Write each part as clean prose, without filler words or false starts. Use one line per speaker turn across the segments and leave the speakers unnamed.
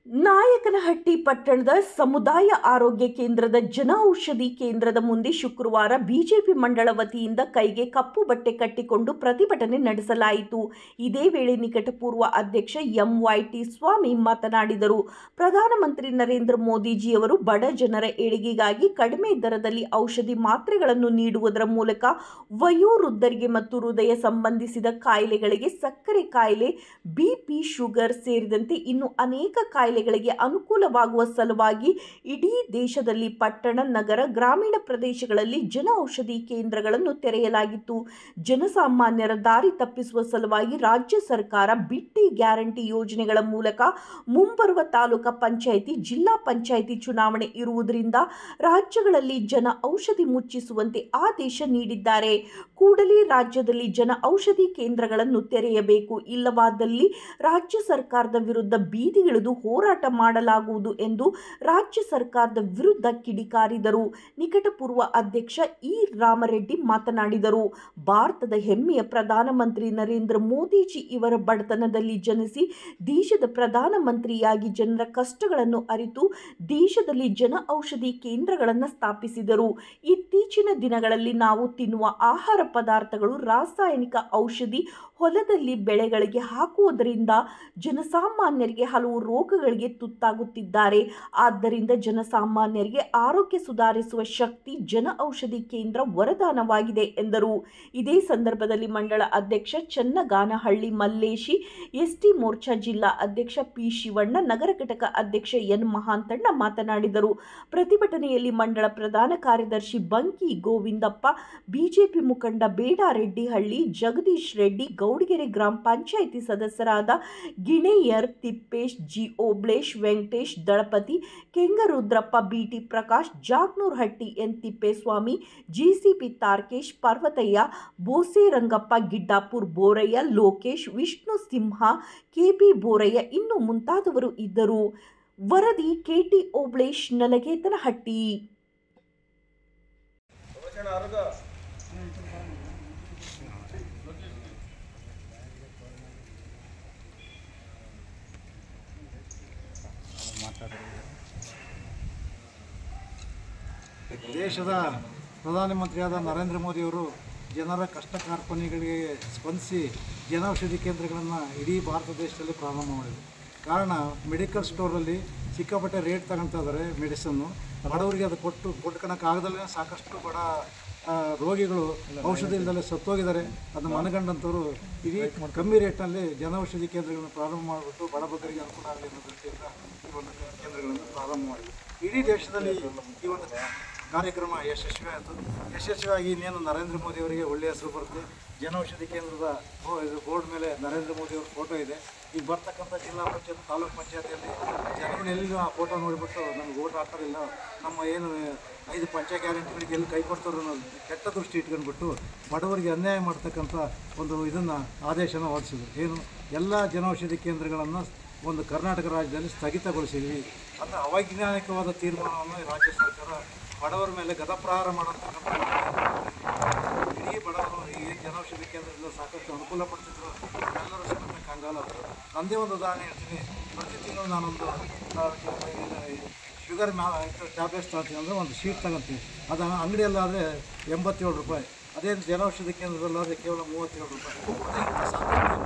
ನಾಯಕನಹಟ್ಟಿ ಪಟ್ಟಣದ ಸಮುದಾಯ ಆರೋಗ್ಯ ಕೇಂದ್ರದ ಜನೌಷಧಿ ಕೇಂದ್ರದ ಮುಂದೆ ಶುಕ್ರವಾರ ಬಿಜೆಪಿ ಮಂಡಳ ವತಿಯಿಂದ ಕೈಗೆ ಕಪ್ಪು ಬಟ್ಟೆ ಕಟ್ಟಿಕೊಂಡು ಪ್ರತಿಭಟನೆ ನಡೆಸಲಾಯಿತು. ಇದೇ ವೇಳೆ ನಿಕಟಪೂರ್ವ ಅಧ್ಯಕ್ಷ ಎಂವೈಟಿ ಸ್ವಾಮಿ ಮಾತನಾಡಿದರು. ಪ್ರಧಾನಮಂತ್ರಿ ನರೇಂದ್ರ ಮೋದಿಜಿಯವರು ಬಡ ಜನರ ಏಳಿಗೆಗಾಗಿ ಕಡಿಮೆ ದರದಲ್ಲಿ ಔಷಧಿ ಮಾತ್ರೆಗಳನ್ನು ನೀಡುವುದರ ಮೂಲಕ ವಯೋವೃದ್ಧರಿಗೆ ಮತ್ತು ಹೃದಯ ಸಂಬಂಧಿಸಿದ ಕಾಯಿಲೆಗಳಿಗೆ, ಸಕ್ಕರೆ ಕಾಯಿಲೆ, ಬಿಪಿ, ಶುಗರ್ ಸೇರಿದಂತೆ ಇನ್ನು ಅನೇಕ ಕಾಯಿಲೆಗಳಿಗೆ ಅನುಕೂಲವಾಗುವ ಸಲುವಾಗಿ ಇಡೀ ದೇಶದಲ್ಲಿ ಪಟ್ಟಣ, ನಗರ, ಗ್ರಾಮೀಣ ಪ್ರದೇಶಗಳಲ್ಲಿ ಜನೌಷಧಿ ಕೇಂದ್ರಗಳನ್ನು ತೆರೆಯಲಾಗಿತ್ತು. ಜನಸಾಮಾನ್ಯರ ದಾರಿ ತಪ್ಪಿಸುವ ಸಲುವಾಗಿ ರಾಜ್ಯ ಸರ್ಕಾರ ಬಿಟ್ಟಿ ಗ್ಯಾರಂಟಿ ಯೋಜನೆಗಳ ಮೂಲಕ ಮುಂಬರುವ ತಾಲೂಕಾ ಪಂಚಾಯಿತಿ, ಜಿಲ್ಲಾ ಪಂಚಾಯಿತಿ ಚುನಾವಣೆ ಇರುವುದರಿಂದ ರಾಜ್ಯಗಳಲ್ಲಿ ಜನ ಔಷಧಿ ಮುಚ್ಚಿಸುವಂತೆ ಆದೇಶ ನೀಡಿದ್ದಾರೆ. ಕೂಡಲೇ ರಾಜ್ಯದಲ್ಲಿ ಜನ ಔಷಧಿ ಕೇಂದ್ರಗಳನ್ನು ತೆರೆಯಬೇಕು, ಇಲ್ಲವಾದಲ್ಲಿ ರಾಜ್ಯ ಸರ್ಕಾರದ ವಿರುದ್ಧ ಬೀದಿಗಿಳಿದು ಹೋರಾಟ ಮಾಡಲಾಗುವುದು ಎಂದು ರಾಜ್ಯ ಸರ್ಕಾರದ ವಿರುದ್ಧ ಕಿಡಿಕಾರಿದರು. ನಿಕಟಪೂರ್ವ ಅಧ್ಯಕ್ಷ ಇ ರಾಮರೆಡ್ಡಿ ಮಾತನಾಡಿದರು. ಭಾರತದ ಹೆಮ್ಮೆಯ ಪ್ರಧಾನಮಂತ್ರಿ ನರೇಂದ್ರ ಮೋದಿಜಿ ಇವರ ಬಡತನದಲ್ಲಿ ಜನಿಸಿ ದೇಶದ ಪ್ರಧಾನಮಂತ್ರಿಯಾಗಿ ಜನರ ಕಷ್ಟಗಳನ್ನು ಅರಿತು ದೇಶದಲ್ಲಿ ಜನ ಔಷಧಿ ಕೇಂದ್ರಗಳನ್ನು ಸ್ಥಾಪಿಸಿದರು. ಇತ್ತೀಚಿನ ದಿನಗಳಲ್ಲಿ ನಾವು ತಿನ್ನುವ ಆಹಾರ ಪದಾರ್ಥಗಳು ರಾಸಾಯನಿಕ ಔಷಧಿ ಹೊಲದಲ್ಲಿ ಬೆಳೆಗಳಿಗೆ ಹಾಕುವುದರಿಂದ ಜನಸಾಮಾನ್ಯರಿಗೆ ಹಲವು ರೋಗಗಳಿಗೆ ತುತ್ತಾಗುತ್ತಿದ್ದಾರೆ. ಆದ್ದರಿಂದ ಜನಸಾಮಾನ್ಯರಿಗೆ ಆರೋಗ್ಯ ಸುಧಾರಿಸುವ ಶಕ್ತಿ ಜನ ಔಷಧಿ ಕೇಂದ್ರ ವರದಾನವಾಗಿದೆ ಎಂದರು. ಇದೇ ಸಂದರ್ಭದಲ್ಲಿ ಮಂಡಳ ಅಧ್ಯಕ್ಷ ಚನ್ನಗಾನಹಳ್ಳಿ ಮಲ್ಲೇಶಿ, ಎಸ್ಟಿ ಮೋರ್ಚಾ ಜಿಲ್ಲಾ ಅಧ್ಯಕ್ಷ ಪಿ ಶಿವಣ್ಣ, ನಗರ ಘಟಕ ಅಧ್ಯಕ್ಷ ಎನ್ ಮಹಾಂತಣ್ಣ ಮಾತನಾಡಿದರು. ಪ್ರತಿಭಟನೆಯಲ್ಲಿ ಮಂಡಳ ಪ್ರಧಾನ ಕಾರ್ಯದರ್ಶಿ ಬಂಕಿ ಗೋವಿಂದಪ್ಪ, ಬಿಜೆಪಿ ಮುಖಂಡ ಬೇಡಾರೆಡ್ಡಿಹಳ್ಳಿ, ಜಗದೀಶ್ ರೆಡ್ಡಿ, ಗೌಡಗೆರೆ ಗ್ರಾಮ ಪಂಚಾಯಿತಿ ಸದಸ್ಯರಾದ Gineyar Tippesh, G Obalesh, Venkatesh, Dalapathi, Kengarudrappa, BT Prakash, Jaknurhatti N Tippeswamy, GCP Tarkesh, Parvathaiah, Boserangappa, Giddapur Boraiah, Lokesh, Vishnu Simha, KB Boraiah ಇನ್ನು ಮುಂತಾದವರು ಇದ್ದರು. ವರದಿ ಕೆಟಿ ಓಬ್ಳೇಶ್, ನಲಗೇತನಹಟ್ಟಿ.
ದೇಶದ ಪ್ರಧಾನಮಂತ್ರಿಯಾದ ನರೇಂದ್ರ ಮೋದಿಯವರು ಜನರ ಕಷ್ಟ ಕಾರ್ಪಣ್ಯಗಳಿಗೆ ಸ್ಪಂದಿಸಿ ಜನೌಷಧಿ ಕೇಂದ್ರಗಳನ್ನು ಇಡೀ ಭಾರತ ದೇಶದಲ್ಲಿ ಪ್ರಾರಂಭ ಮಾಡಿದರು. ಕಾರಣ, ಮೆಡಿಕಲ್ ಸ್ಟೋರಲ್ಲಿ ಸಿಕ್ಕಾಪಟ್ಟೆ ರೇಟ್ ತಗೊಳ್ತಾ ಇದ್ದಾರೆ ಮೆಡಿಸನ್ನು. ಬಡವರಿಗೆ ಅದು ಕೊಡ್ಕೊಳಕ್ಕಾಗದಲ್ಲೇ ಸಾಕಷ್ಟು ಬಡ ರೋಗಿಗಳು ಔಷಧಿ ಇಲ್ಲದಲ್ಲೇ ಸತ್ತೋಗಿದ್ದಾರೆ. ಅದನ್ನು ಮನಗಂಡಂಥವರು ಇಡೀ ಕಮ್ಮಿ ರೇಟ್ನಲ್ಲಿ ಜನೌಷಧಿ ಕೇಂದ್ರಗಳನ್ನು ಪ್ರಾರಂಭ ಮಾಡಿಬಿಟ್ಟು ಬಡಬಗ್ಗರಿಗೆ ಅನುಕೂಲ ಆಗಲಿ ಅನ್ನೋ ದೃಷ್ಟಿಯಿಂದ ಈ ಒಂದು ಕೇಂದ್ರಗಳನ್ನು ಪ್ರಾರಂಭ ಮಾಡಿದರು. ಇಡೀ ದೇಶದಲ್ಲಿ ಈ ಒಂದು ಕಾರ್ಯಕ್ರಮ ಯಶಸ್ವಿಯಾಗಿ ಇನ್ನೇನು ನರೇಂದ್ರ ಮೋದಿ ಅವರಿಗೆ ಒಳ್ಳೆಯ ಹೆಸರು ಬರುತ್ತೆ. ಜನೌಷಧಿ ಕೇಂದ್ರದ ಬೋರ್ಡ್ ಮೇಲೆ ನರೇಂದ್ರ ಮೋದಿ ಅವ್ರ ಫೋಟೋ ಇದೆ. ಈಗ ಬರ್ತಕ್ಕಂಥ ಜಿಲ್ಲಾ ಪಂಚಾಯತ್, ತಾಲೂಕು ಪಂಚಾಯತಿಯಲ್ಲಿ ಜನಗಳು ಎಲ್ಲಿಯೂ ಆ ಫೋಟೋ ನೋಡಿಬಿಟ್ಟು ನಮ್ಗೆ ಓಟ್ ಹಾಕೋದಿಲ್ಲ, ನಮ್ಮ ಏನು 5 ಪಂಚಾಯತ್ ಗ್ಯಾರಂಟಿಗಳಿಗೆ ಎಲ್ಲಿ ಕೈ ಕೊಡ್ತಾರೋ ಅನ್ನೋದು ಕೆಟ್ಟ ದೃಷ್ಟಿ ಇಟ್ಕೊಂಡ್ಬಿಟ್ಟು ಬಡವರಿಗೆ ಅನ್ಯಾಯ ಮಾಡ್ತಕ್ಕಂಥ ಒಂದು ಇದನ್ನು ಆದೇಶನ ಹೊರಡಿಸಿದ್ರು. ಏನು, ಎಲ್ಲ ಜನೌಷಧಿ ಕೇಂದ್ರಗಳನ್ನು ಒಂದು ಕರ್ನಾಟಕ ರಾಜ್ಯದಲ್ಲಿ ಸ್ಥಗಿತಗೊಳಿಸಿದ್ವಿ ಅಂತ ಅವೈಜ್ಞಾನಿಕವಾದ ತೀರ್ಮಾನವನ್ನು ರಾಜ್ಯ ಸರ್ಕಾರ ಬಡವರ ಮೇಲೆ ಗದಪ್ರಹಾರ ಮಾಡತಕ್ಕಂಥ ಇಡೀ ಬಡವರು ಈ ಜನೌಷಧಿ ಕೇಂದ್ರದಿಂದ ಸಾಕಷ್ಟು ಅನುಕೂಲ ಪಡ್ತಿದ್ರು. ಎಲ್ಲರೂ ಸಮೇತ ಕಂಗಾಲಾದರು. ನನ್ನದೇ ಒಂದು ಉದಾಹರಣೆ ಹೇಳ್ತೀನಿ. ಪ್ರತಿ ತಿಂಗಳು ನಾನೊಂದು ಶುಗರ್ ಟ್ಯಾಬ್ಲೆಟ್ಸ್ ತಗೊಳ್ತೀನಿ ಅಂದರೆ ಒಂದು ಶೀಟ್ ತಗೊಳ್ತೀನಿ. ಅದು ಅಂಗಡಿಯಲ್ಲಾದರೆ 87 ರೂಪಾಯಿ, ಅದೇ ಜನೌಷಧಿ ಕೇಂದ್ರದಲ್ಲಾದರೆ ಕೇವಲ 37 ರೂಪಾಯಿ.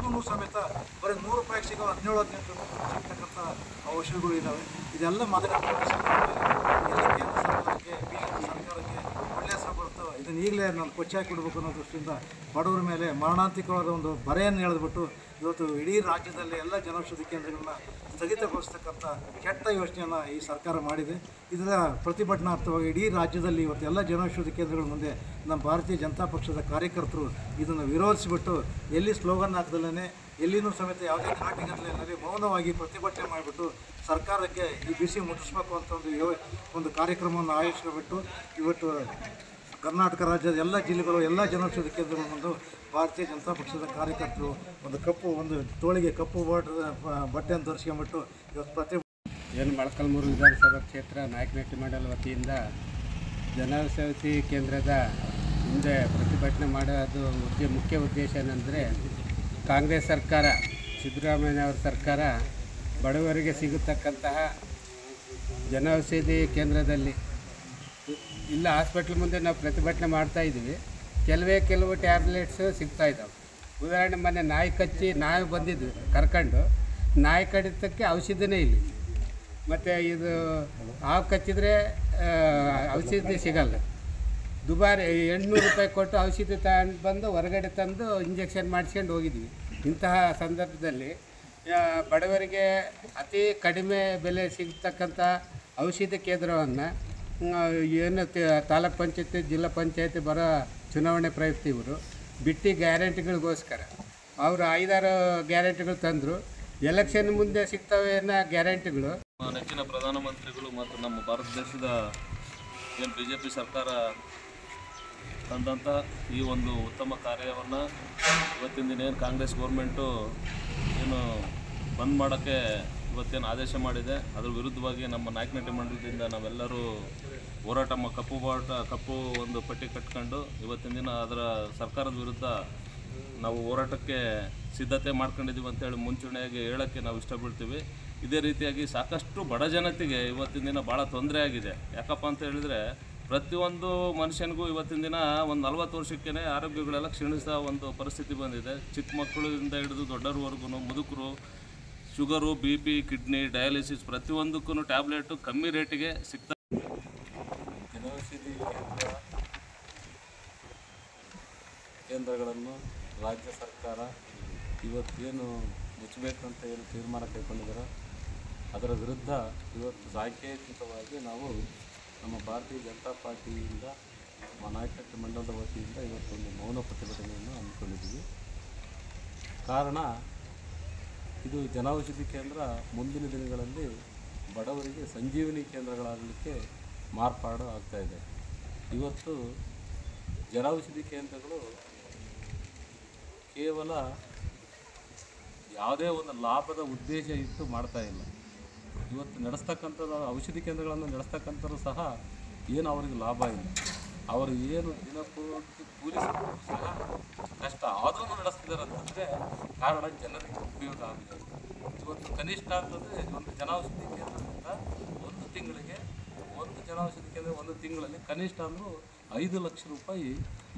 ಇನ್ನೂ ಸಮೇತ ಬರೀ 100 ರೂಪಾಯಿಗೆ ಸಿಗೋ 17-18 ರೂಪಾಯಿ ಸಿಗ್ತಕ್ಕಂಥ ಔಷಧಿಗಳು ಇದ್ದಾವೆ. ಇದೆಲ್ಲ ಮದಗಟ್ಟೆ ಕೇಂದ್ರ ಸರ್ಕಾರಕ್ಕೆ, ಬಿಜೆಪಿ ಸರ್ಕಾರಕ್ಕೆ ಒಳ್ಳೆಯ ಹೆಸರು ಬರುತ್ತೋ ಇದನ್ನು ಈಗಲೇ ನಾನು ಕೊಚ್ಚಾಕಿ ಕೊಡಬೇಕು ಅನ್ನೋ ದೃಷ್ಟಿಯಿಂದ ಬಡವರ ಮೇಲೆ ಮಾರಣಾಂತಿಕವಾದ ಒಂದು ಬರೆಯನ್ನು ಎಳೆದುಬಿಟ್ಟು ಇವತ್ತು ಇಡೀ ರಾಜ್ಯದಲ್ಲಿ ಎಲ್ಲ ಜನೌಷಧಿ ಕೇಂದ್ರಗಳನ್ನ ಸ್ಥಗಿತಗೊಳಿಸ್ತಕ್ಕಂಥ ಕೆಟ್ಟ ಯೋಚನೆಯನ್ನು ಈ ಸರ್ಕಾರ ಮಾಡಿದೆ. ಇದರ ಪ್ರತಿಭಟನಾರ್ಥವಾಗಿ ಇಡೀ ರಾಜ್ಯದಲ್ಲಿ ಇವತ್ತು ಎಲ್ಲ ಜನೌಷಧಿ ಕೇಂದ್ರಗಳ ಮುಂದೆ ನಮ್ಮ ಭಾರತೀಯ ಜನತಾ ಪಕ್ಷದ ಕಾರ್ಯಕರ್ತರು ಇದನ್ನು ವಿರೋಧಿಸಿಬಿಟ್ಟು ಎಲ್ಲಿ ಸ್ಲೋಗನ್ ಹಾಕ್ದಲ್ಲೇ ಎಲ್ಲಿನೂ ಸಮೇತ ಯಾವುದೇ ಘಾಟಿಗಟ್ಟಲೆ ಮೌನವಾಗಿ ಪ್ರತಿಭಟನೆ ಮಾಡಿಬಿಟ್ಟು ಸರ್ಕಾರಕ್ಕೆ ಈ ಬಿಸಿ ಮುಟ್ಟಿಸ್ಬೇಕು ಅಂತ ಒಂದು ಕಾರ್ಯಕ್ರಮವನ್ನು ಆಯೋಜಿಸಿಬಿಟ್ಟು ಇವತ್ತು ಕರ್ನಾಟಕ ರಾಜ್ಯದ ಎಲ್ಲ ಜಿಲ್ಲೆಗಳು, ಎಲ್ಲ ಜನೌಷಧಿ ಕೇಂದ್ರಗಳ ಮುಂದೆ ಭಾರತೀಯ ಜನತಾ ಪಕ್ಷದ ಕಾರ್ಯಕರ್ತರು ಒಂದು ತೋಳಿಗೆ ಕಪ್ಪು ಬಟ್ಟೆಯನ್ನು ಧರಿಸ್ಕೊಂಡ್ಬಿಟ್ಟು ಇವತ್ತು
ಏನು ಮೊಳಕಾಲ್ಮೂರು ವಿಧಾನಸಭಾ ಕ್ಷೇತ್ರ ನಾಯಕನಹಟ್ಟಿ ಮಂಡಲ ವತಿಯಿಂದ ಜನೌಷಧಿ ಕೇಂದ್ರದ ಮುಂದೆ ಪ್ರತಿಭಟನೆ ಮಾಡೋದು ಮುಖ್ಯ ಉದ್ದೇಶ ಏನಂದರೆ, ಕಾಂಗ್ರೆಸ್ ಸರ್ಕಾರ, ಸಿದ್ದರಾಮಯ್ಯ ಅವರ ಸರ್ಕಾರ ಬಡವರಿಗೆ ಸಿಗತಕ್ಕಂತಹ ಜನೌಷಧಿ ಕೇಂದ್ರದಲ್ಲಿ ಇಲ್ಲ ಹಾಸ್ಪಿಟ್ಲ್ ಮುಂದೆ ನಾವು ಪ್ರತಿಭಟನೆ ಮಾಡ್ತಾಯಿದ್ದೀವಿ. ಕೆಲವು ಟ್ಯಾಬ್ಲೆಟ್ಸು ಸಿಗ್ತಾಯಿದ್ದಾವೆ. ಉದಾಹರಣೆ ಮೊನ್ನೆ ನಾಯಿ ಕಚ್ಚಿ ನಾಯಿ ಬಂದಿದ್ವಿ ಕರ್ಕೊಂಡು, ನಾಯಿ ಕಡಿತಕ್ಕೆ ಔಷಧಿನೇ ಇಲ್ಲ. ಮತ್ತು ಇದು ಹಾವು ಕಚ್ಚಿದರೆ ಔಷಧಿ ಸಿಗಲ್ಲ. ದುಬಾರಿ 800 ರೂಪಾಯಿ ಕೊಟ್ಟು ಔಷಧಿ ತಗೊಂಡು ಬಂದು ಹೊರಗಡೆ ತಂದು ಇಂಜೆಕ್ಷನ್ ಮಾಡಿಸ್ಕೊಂಡು ಹೋಗಿದ್ವಿ. ಇಂತಹ ಸಂದರ್ಭದಲ್ಲಿ ಬಡವರಿಗೆ ಅತಿ ಕಡಿಮೆ ಬೆಲೆ ಸಿಗ್ತಕ್ಕಂಥ ಔಷಧಿ ಕೇಂದ್ರವನ್ನು ಏನು ತಾಲೂಕ್ ಪಂಚಾಯತಿ ಜಿಲ್ಲಾ ಪಂಚಾಯತಿ ಬರೋ ಚುನಾವಣೆ ಪ್ರಯುಕ್ತ ಇವರು ಬಿಟ್ಟು ಗ್ಯಾರಂಟಿಗಳಿಗೋಸ್ಕರ ಅವರು 5-6 ಗ್ಯಾರಂಟಿಗಳು ತಂದರು. ಎಲೆಕ್ಷನ್ ಮುಂದೆ ಸಿಗ್ತವೆ ಅನ್ನೋ ಗ್ಯಾರಂಟಿಗಳು
ನೆಚ್ಚಿನ ಪ್ರಧಾನಮಂತ್ರಿಗಳು ಮತ್ತು ನಮ್ಮ ಭಾರತ ದೇಶದ ಏನು BJP ಸರ್ಕಾರ ತಂದಂಥ ಈ ಒಂದು ಉತ್ತಮ ಕಾರ್ಯವನ್ನು ಇವತ್ತಿನ ದಿನ ಏನು ಕಾಂಗ್ರೆಸ್ ಗೌರ್ಮೆಂಟು ಏನು ಬಂದ್ ಮಾಡೋಕ್ಕೆ ಇವತ್ತೇನು ಆದೇಶ ಮಾಡಿದೆ, ಅದರ ವಿರುದ್ಧವಾಗಿ ನಮ್ಮ ನಾಯಕನಹಟ್ಟಿ ಮಂಡಲದಿಂದ ನಾವೆಲ್ಲರೂ ಹೋರಾಟ ಕಪ್ಪು ಒಂದು ಪಟ್ಟಿ ಕಟ್ಕೊಂಡು ಇವತ್ತಿನ ದಿನ ಅದರ ಸರ್ಕಾರದ ವಿರುದ್ಧ ನಾವು ಹೋರಾಟಕ್ಕೆ ಸಿದ್ಧತೆ ಮಾಡ್ಕೊಂಡಿದ್ದೀವಿ ಅಂತೇಳಿ ಮುಂಚೂಣಿಯಾಗಿ ಹೇಳೋಕ್ಕೆ ನಾವು ಇಷ್ಟಪಡ್ತೀವಿ. ಇದೇ ರೀತಿಯಾಗಿ ಸಾಕಷ್ಟು ಬಡ ಜನತೆಗೆ ಇವತ್ತಿನ ದಿನ ಭಾಳ ತೊಂದರೆ ಆಗಿದೆ. ಯಾಕಪ್ಪ ಅಂತ ಹೇಳಿದರೆ ಪ್ರತಿಯೊಂದು ಮನುಷ್ಯನಿಗೂ ಇವತ್ತಿನ ದಿನ ಒಂದು 40 ವರ್ಷಕ್ಕೇ ಆರೋಗ್ಯಗಳೆಲ್ಲ ಕ್ಷೀಣಿಸೋ ಒಂದು ಪರಿಸ್ಥಿತಿ ಬಂದಿದೆ. ಚಿಕ್ಕ ಮಕ್ಕಳಿಂದ ಹಿಡಿದು ದೊಡ್ಡರವರೆಗೂ, ಮುದುಕರು, ಶುಗರು, BP, ಕಿಡ್ನಿ, ಡಯಾಲಿಸಿಸ್ ಪ್ರತಿಯೊಂದಕ್ಕೂ ಟ್ಯಾಬ್ಲೆಟು ಕಮ್ಮಿ ರೇಟಿಗೆ ಸಿಗ್ತಾ.
ಜನೌಷಧಿ ಕೇಂದ್ರಗಳನ್ನು ರಾಜ್ಯ ಸರ್ಕಾರ ಇವತ್ತೇನು ಮುಚ್ಚಬೇಕಂತ ಏನು ತೀರ್ಮಾನ ಕೈಗೊಂಡಿದ್ದಾರೆ, ಅದರ ವಿರುದ್ಧ ಇವತ್ತು ಸಾಂಕೇತಿಕವಾಗಿ ನಾವು ನಮ್ಮ ಭಾರತೀಯ ಜನತಾ ಪಾರ್ಟಿಯಿಂದ ನಾಯಕತ್ವ ಮಂಡಲದ ವತಿಯಿಂದ ಇವತ್ತೊಂದು ಮೌನ ಪ್ರತಿಭಟನೆಯನ್ನು ಹಮ್ಮಿಕೊಂಡಿದ್ದೀವಿ. ಕಾರಣ ಇದು ಜನೌಷಧಿ ಕೇಂದ್ರ ಮುಂದಿನ ದಿನಗಳಲ್ಲಿ ಬಡವರಿಗೆ ಸಂಜೀವಿನಿ ಕೇಂದ್ರಗಳಾಗಲಿಕ್ಕೆ ಮಾರ್ಪಾಡು ಆಗ್ತಾಯಿದೆ. ಇವತ್ತು ಜನೌಷಧಿ ಕೇಂದ್ರಗಳು ಕೇವಲ ಯಾವುದೇ ಒಂದು ಲಾಭದ ಉದ್ದೇಶ ಇಟ್ಟು ಮಾಡ್ತಾ ಇಲ್ಲ. ಇವತ್ತು ನಡೆಸ್ತಕ್ಕಂಥದ್ದು ಔಷಧಿ ಕೇಂದ್ರಗಳನ್ನು ನಡೆಸ್ತಕ್ಕಂಥದ್ದು ಸಹ ಏನು ಅವರಿಗೆ ಲಾಭ ಇಲ್ಲ. ಅವರು ಏನು ದಿನಪೂರ್ತಿ ಕೂಲಿಸಿದ್ರು ಸಹ ಕಷ್ಟ ಆದರೂ ನಡೆಸ್ತಿದ್ದಾರೆ ಅಂತಂದರೆ ಕಾರಣ ಜನರಿಗೆ ಉಪಯೋಗ ಆಗಿದೆ. ಇವತ್ತು ಕನಿಷ್ಠ ಅಂತಂದರೆ ಒಂದು ಜನೌಷಧಿ ಕೇಂದ್ರದಿಂದ ಒಂದು ತಿಂಗಳಲ್ಲಿ ಕನಿಷ್ಠ ಅಂದರೂ 5 ಲಕ್ಷ ರೂಪಾಯಿ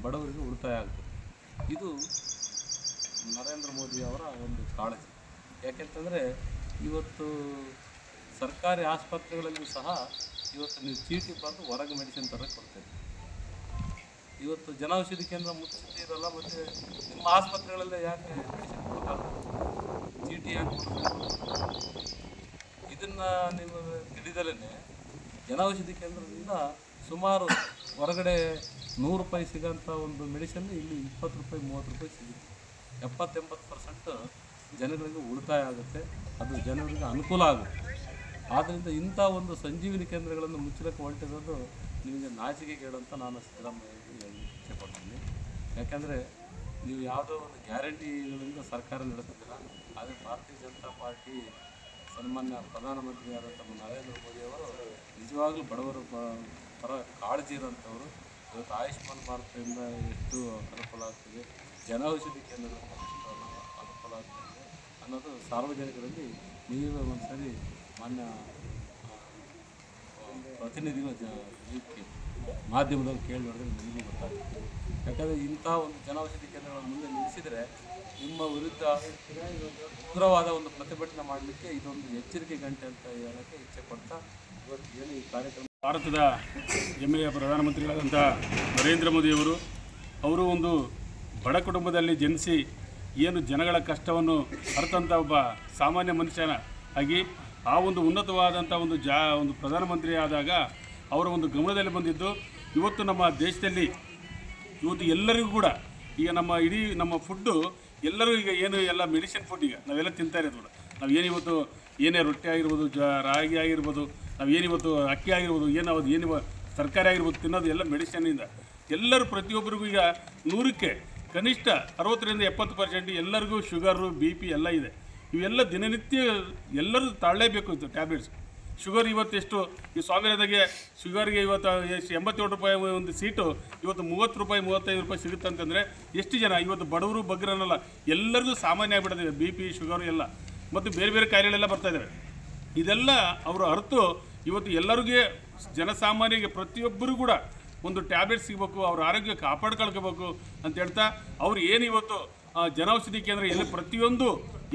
ಬಡವರಿಗೆ ಉಳಿತಾಯ ಆಗ್ತದೆ. ಇದು ನರೇಂದ್ರ ಮೋದಿ ಅವರ ಒಂದು ಕಾಳಜಿ. ಯಾಕೆಂತಂದರೆ ಇವತ್ತು ಸರ್ಕಾರಿ ಆಸ್ಪತ್ರೆಗಳಲ್ಲಿ ಸಹ ಇವತ್ತು ನೀವು ಚೀಟಿ ಬರೆದು ಹೊರಗೆ ಮೆಡಿಸಿನ್ ಥರ ಕೊಡ್ತೇವೆ. ಇವತ್ತು ಜನೌಷಧಿ ಕೇಂದ್ರ ಮುಚ್ಚಿರಲ್ಲ, ಮತ್ತು ನಿಮ್ಮ ಆಸ್ಪತ್ರೆಗಳಲ್ಲೇ ಯಾಕೆ ಮೆಡಿಸಿನ್ ಕೊಡಬಾರ್ದು, ಚೀಟಿ ಯಾಕೆ ಕೊಡಬೇಕು? ಇದನ್ನು ನೀವು ತಿಳಿದಲೇ ಜನೌಷಧಿ ಕೇಂದ್ರದಿಂದ ಸುಮಾರು ಹೊರಗಡೆ 100 ರೂಪಾಯಿ ಸಿಗೋಂಥ ಒಂದು ಮೆಡಿಸಿನ್ ಇಲ್ಲಿ 20 ರೂಪಾಯಿ 30 ರೂಪಾಯಿ ಸಿಗುತ್ತೆ. 70-80% ಜನಗಳಿಗೆ ಉಳಿತಾಯ ಆಗುತ್ತೆ, ಅದು ಜನರಿಗೆ ಅನುಕೂಲ ಆಗುತ್ತೆ. ಆದ್ದರಿಂದ ಇಂಥ ಒಂದು ಸಂಜೀವಿನಿ ಕೇಂದ್ರಗಳನ್ನು ಮುಚ್ಚಲಿಕ್ಕೆ ಹೊರಟಿರೋದು ನಿಮಗೆ ನಾಚಿಕೆಗೇಡಂತ ನಾನು ಸಿದ್ದರಾಮಯ್ಯಗೆ ಹೇಳಿ ಇಚ್ಛೆಪಡ್ತೀನಿ. ಯಾಕೆಂದರೆ ನೀವು ಯಾವುದೋ ಒಂದು ಗ್ಯಾರಂಟಿಗಳಿಂದ ಸರ್ಕಾರ ನಡೆಸ್ತೀರ. ಆದರೆ ಭಾರತೀಯ ಜನತಾ ಪಾರ್ಟಿ ಸನ್ಮಾನ್ಯ ಪ್ರಧಾನಮಂತ್ರಿಯಾದಂಥ ನರೇಂದ್ರ ಮೋದಿಯವರು ನಿಜವಾಗ್ಲೂ ಬಡವರ ಪರ ಕಾಳಜಿ ಇರೋಂಥವರು. ಇವತ್ತು ಆಯುಷ್ಮಾನ್ ಭಾರತದಿಂದ ಎಷ್ಟು ಅನುಕೂಲ ಆಗ್ತಿದೆ, ಜನೌಷಧಿ ಕೇಂದ್ರದಿಂದ ಎಷ್ಟು ಅನುಕೂಲ ಆಗ್ತಿದೆ ಅನ್ನೋದು ಸಾರ್ವಜನಿಕರಲ್ಲಿ ನೀವೇ ಒಂದು ಸರಿ ಮಾನ್ಯ ಪ್ರತಿನಿಧಿಗಳು ಮಾಧ್ಯಮದಲ್ಲಿ ಕೇಳಿ ನೋಡಿದ್ರೆ ನಿಮಗೂ ಗೊತ್ತಾಗ್ತದೆ. ಯಾಕಂದರೆ ಇಂಥ ಒಂದು ಜನೌಷಧಿ ಕೇಂದ್ರಗಳನ್ನು ಮುಂದೆ ನಿಲ್ಲಿಸಿದರೆ ನಿಮ್ಮ ವಿರುದ್ಧ ಉಗ್ರವಾದ ಒಂದು ಪ್ರತಿಭಟನೆ ಮಾಡಲಿಕ್ಕೆ ಇದೊಂದು ಎಚ್ಚರಿಕೆ ಗಂಟೆ ಅಂತ ಹೇಳೋಕ್ಕೆ ಇಚ್ಛೆ ಪಡ್ತಾ ಇವತ್ತು ಏನು ಈ ಕಾರ್ಯಕ್ರಮ
ಭಾರತದ ಹೆಮ್ಮೆಯ ಪ್ರಧಾನಮಂತ್ರಿಗಳಾದಂಥ ನರೇಂದ್ರ ಮೋದಿಯವರು ಒಂದು ಬಡ ಕುಟುಂಬದಲ್ಲಿ ಜನಿಸಿ ಏನು ಜನಗಳ ಕಷ್ಟವನ್ನು ಅರ್ಥಂಥ ಒಬ್ಬ ಸಾಮಾನ್ಯ ಮನುಷ್ಯನ ಆಗಿ ಆ ಒಂದು ಉನ್ನತವಾದಂಥ ಒಂದು ಪ್ರಧಾನಮಂತ್ರಿ ಆದಾಗ ಅವರ ಒಂದು ಗಮನದಲ್ಲಿ ಬಂದಿದ್ದು ಇವತ್ತು ನಮ್ಮ ದೇಶದಲ್ಲಿ ಇವತ್ತು ಎಲ್ಲರಿಗೂ ಕೂಡ ಈಗ ನಮ್ಮ ಫುಡ್ಡು ಎಲ್ಲರೂ ಈಗ ಏನು ಎಲ್ಲ ಮೆಡಿಸಿನ್ ಫುಡ್ ಈಗ ನಾವೆಲ್ಲ ತಿಂತಾ ಇರೋದು ಕೂಡ ನಾವು ಏನಿವತ್ತು ಏನೇ ರೊಟ್ಟಿ ಆಗಿರ್ಬೋದು, ರಾಗಿ ಆಗಿರ್ಬೋದು, ನಾವು ಏನಿವತ್ತು ಅಕ್ಕಿ ಆಗಿರ್ಬೋದು, ಏನು ತರಕಾರಿ ಆಗಿರ್ಬೋದು ತಿನ್ನೋದು ಎಲ್ಲ ಮೆಡಿಸಿನ್ನಿಂದ. ಎಲ್ಲರೂ ಪ್ರತಿಯೊಬ್ಬರಿಗೂ ಈಗ 100ಕ್ಕೆ ಕನಿಷ್ಠ 60-70% ಎಲ್ಲರಿಗೂ ಶುಗರು, BP ಎಲ್ಲ ಇದೆ. ಇವೆಲ್ಲ ದಿನನಿತ್ಯ ಎಲ್ಲರೂ ತಾಳಲೇಬೇಕು ಇದು ಟ್ಯಾಬ್ಲೆಟ್ಸ್. ಶುಗರ್ ಇವತ್ತೆಷ್ಟು ಈ ಸ್ವಾಮಿನಾಥಗೆ ಶುಗರ್ಗೆ ಇವತ್ತು 87 ರೂಪಾಯಿ ಒಂದು ಸೀಟು ಇವತ್ತು 30 ರೂಪಾಯಿ 35 ರೂಪಾಯಿ ಸಿಗುತ್ತೆ ಅಂತಂದರೆ ಎಷ್ಟು ಜನ ಇವತ್ತು ಬಡವರು ಬಗ್ಗರನ್ನಲ್ಲ ಎಲ್ಲರಿಗೂ ಸಾಮಾನ್ಯ ಆಗಿಬಿಡ್ತದೆ BP ಶುಗರು ಎಲ್ಲ. ಮತ್ತು ಬೇರೆ ಬೇರೆ ಕಾಯಿಲೆಗಳೆಲ್ಲ ಬರ್ತಾ ಇದ್ದಾವೆ. ಇದೆಲ್ಲ ಅವರು ಅರ್ತು ಇವತ್ತು ಎಲ್ಲರಿಗೂ ಜನಸಾಮಾನ್ಯರಿಗೆ ಪ್ರತಿಯೊಬ್ಬರು ಕೂಡ ಒಂದು ಟ್ಯಾಬ್ಲೆಟ್ ಸಿಗಬೇಕು, ಅವ್ರ ಆರೋಗ್ಯ ಕಾಪಾಡ್ಕೊಳ್ಕೋಬೇಕು ಅಂತ ಹೇಳ್ತಾ ಅವ್ರು ಏನು ಇವತ್ತು ಜನೌಷಧಿ ಕೇಂದ್ರ ಎಲ್ಲಿ ಪ್ರತಿಯೊಂದು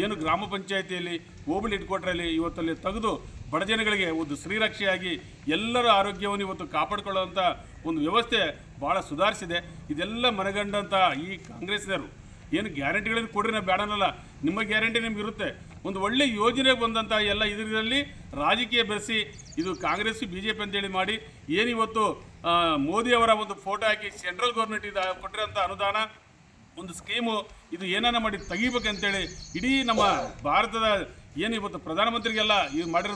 ಏನು ಗ್ರಾಮ ಪಂಚಾಯಿತಿಯಲ್ಲಿ ಹೋಬಳಿ ಹೆಡ್ಕ್ವಾರ್ಟ್ರಲ್ಲಿ ಇವತ್ತಲ್ಲಿ ತೆಗೆದು ಬಡ ಜನಗಳಿಗೆ ಒಂದು ಶ್ರೀರಕ್ಷೆಯಾಗಿ ಎಲ್ಲರ ಆರೋಗ್ಯವನ್ನು ಇವತ್ತು ಕಾಪಾಡ್ಕೊಳ್ಳೋವಂಥ ಒಂದು ವ್ಯವಸ್ಥೆ ಭಾಳ ಸುಧಾರಿಸಿದೆ. ಇದೆಲ್ಲ ಮನಗಂಡಂಥ ಈ ಕಾಂಗ್ರೆಸ್ನವರು ಏನು ಗ್ಯಾರಂಟಿಗಳನ್ನು ಕೊಡ್ರಿ ನಾವು ಬೇಡನಲ್ಲ, ನಿಮ್ಮ ಗ್ಯಾರಂಟಿ ನಿಮ್ಗೆ ಇರುತ್ತೆ. ಒಂದು ಒಳ್ಳೆ ಯೋಜನೆ ಬಂದಂಥ ಎಲ್ಲ ಇದರಲ್ಲಿ ರಾಜಕೀಯ ಬೆರೆಸಿ ಇದು ಕಾಂಗ್ರೆಸ್ BJP ಅಂತೇಳಿ ಮಾಡಿ ಏನಿವತ್ತು ಮೋದಿಯವರ ಒಂದು ಫೋಟೋ ಹಾಕಿ ಸೆಂಟ್ರಲ್ ಗೌರ್ಮೆಂಟ್ ಇದು ಕೊಟ್ಟಿರೋಂಥ ಅನುದಾನ ಒಂದು ಸ್ಕೀಮು ಇದು ಏನಾನ ಮಾಡಿ ತೆಗಿಬೇಕಂತೇಳಿ ಇಡೀ ನಮ್ಮ ಭಾರತದ ಏನು ಇವತ್ತು ಪ್ರಧಾನಮಂತ್ರಿಗೆಲ್ಲ ಇದು ಮಾಡಿರೋ